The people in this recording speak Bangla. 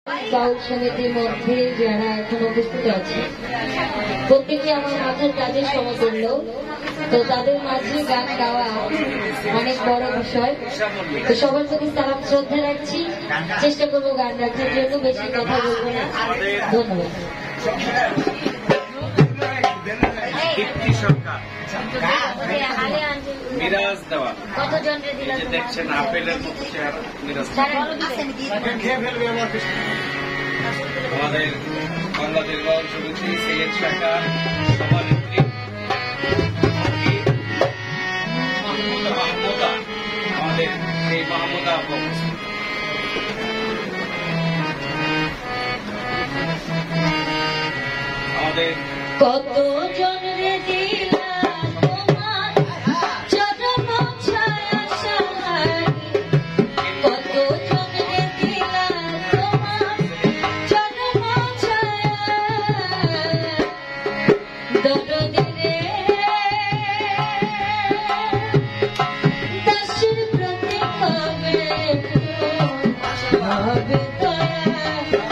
বাউল সমিতির মধ্যে যারা এখন উপস্থিত আছে প্রত্যেকে আমার মাথার কাজের সমতুল্য, তো তাদের মাঝে গান গাওয়া অনেক বড় বিষয়। তো সবার প্রতি সালাম শ্রদ্ধা রাখছি, চেষ্টা করবো গান রাখার জন্য, বেশি কথা বলবো না। ধন্যবাদ। দেখছেন আপেলের মতো আমাদের বাংলাদেশ বাউল সমিতি সিলেট শাখা সভানেত্রী মাহমুদা, আমাদের সেই মাহমুদা আমাদের কত জন রে দিলা তোমার চরণ ছায়া সাহারি, কত জন রে দিলা তোমার চরণ ছায়া, দরদি রে দাসের প্রতি কবে হবে দয়া।